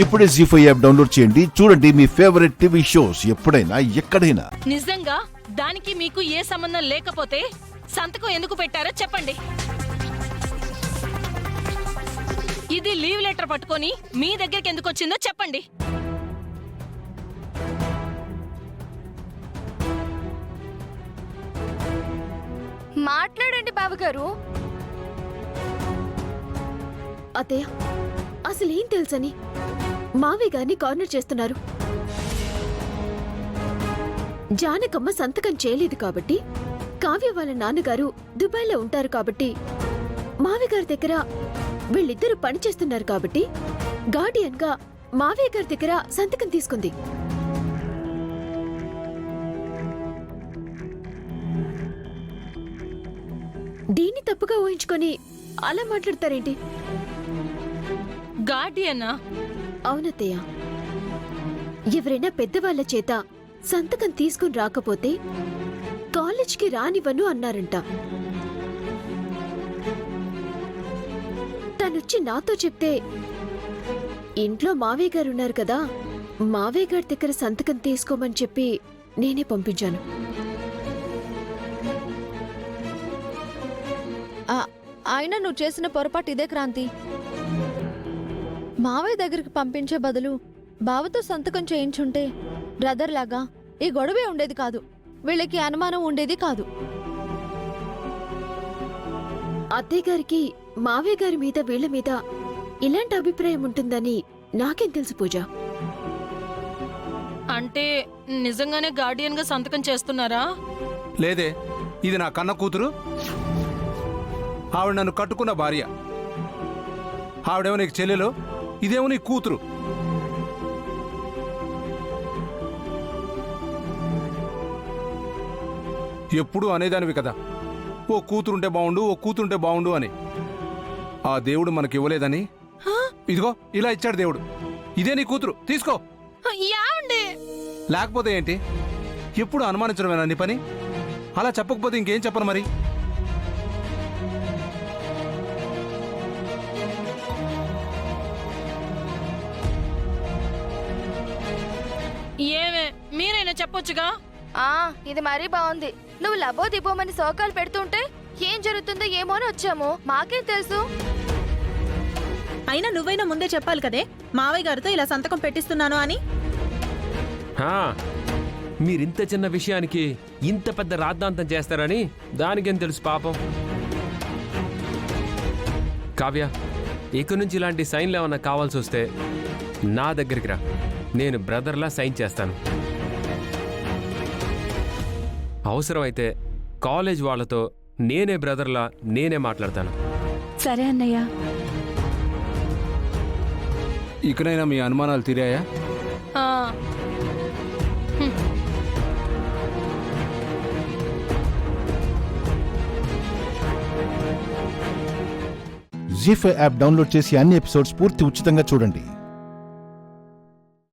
ఇప్పుడే జీ5 app download చేయండి. చూడండి మీ ఫేవరెట్ టీవీ షోస్ ఎప్పుడైనా ఎక్కడైనా. నిజంగా దానికి మీకు ఏ సంబంధం లేకపోతే సంతకం ఎందుకు పెట్టారో చెప్పండి. ఇది లీవ్ లెటర్ పట్టుకొని మీ దగ్గరికి ఎందుకు వచ్చిందో చెప్పండి. మాట్లాడండి బావగారు. అత్తయ్య, అసలేం తెలుసని మావయ్య గారిని కార్నర్ చేస్తున్నారు. జానకమ్మ సంతకం చేయలేదు కాబట్టి, కావ్య వాళ్ళ నాన్నగారు దుబాయ్లో ఉంటారు కాబట్టి, మావయ్య గారి దగ్గర వీళ్ళిద్దరూ పనిచేస్తున్నారు కాబట్టి గార్డియన్ గా మావయ్య గారి దగ్గర సంతకం తీసుకుంది. దీన్ని తప్పుగా ఊహించుకొని అలా మాట్లాడతారేంటి? గార్డియనా? అవునత్తయ్య, ఎవరైనా పెద్దవాళ్ల చేత సంతకం తీసుకుని రాకపోతే కాలేజ్కి రానివ్వను అన్నారంట. తనొచ్చి నాతో చెప్తే, ఇంట్లో మావయ్య గారు ఉన్నారు కదా, మావయ్య గారి దగ్గర సంతకం తీసుకోమని చెప్పి నేనే పంపించాను. ఆయన నువ్వు చేసిన పొరపాటు ఇదే క్రాంతి. మావయ్య దగ్గరికి పంపించే బదులు బావతో సంతకం చేయించుంటే బ్రదర్ లాగా ఈ గొడవే ఉండేది కాదు, వీళ్ళకి అనుమానం ఉండేది కాదు. అత్తయ్య గారికి మావయ్య గారి మీద వీళ్ల మీద ఇలాంటి అభిప్రాయం ఉంటుందని నాకేం తెలుసు పూజ? అంటే నిజంగానే గార్డియన్ గా సంతకం చేస్తున్నారా? లేదే, ఇది నా కన్న కూతురు. ఆవిడ నన్ను కట్టుకున్న భార్య. ఆవిడేమో నీకు చెల్లెలు, ఇదేమో నీ కూతురు. ఎప్పుడు అనేదానివి కదా, ఓ కూతురుంటే బావుండు, ఓ కూతురుంటే బావుండు అని. ఆ దేవుడు మనకి ఇవ్వలేదని ఇదిగో ఇలా ఇచ్చాడు దేవుడు. ఇదే నీ కూతురు, తీసుకో. యాండి? లేకపోతే ఏంటి, ఎప్పుడు అనుమానించడమేనా నీ పని? అలా చెప్పకపోతే ఇంకేం చెప్పను మరి. ఏమే, మీరైనా చెప్పొచ్చుగా. ఇది మరీ బాగుంది. నువ్వు లబో దిబోమని సోకాలు పెడుతుంటే ఏం జరుగుతుందో ఏమో అని వచ్చాము, మాకేం తెలుసు? అయినా నువ్వైనా ముందే చెప్పాలి కదే, మావయ్య గారితో ఇలా సంతకం పెట్టిస్తున్నాను అని. మీరింత చిన్న విషయానికి ఇంత పెద్ద రాద్ధాంతం చేస్తారని దానికేం తెలుసు పాపం. కావ్య, ఇక నుంచి ఇలాంటి సైన్లు ఏమన్నా కావాల్సి వస్తే నా దగ్గరికి రా, నేను బ్రదర్లా సైన్ చేస్తాను. అవసరమైతే కాలేజ్ వాళ్ళతో నేనే బ్రదర్లా నేనే మాట్లాడతాను. సరే అన్నయ్య. ఇకనైనా మీ అనుమానాలు తీరాయా? జీ5 యాప్ డౌన్లోడ్ చేసి అన్ని ఎపిసోడ్స్ పూర్తి ఉచితంగా చూడండి.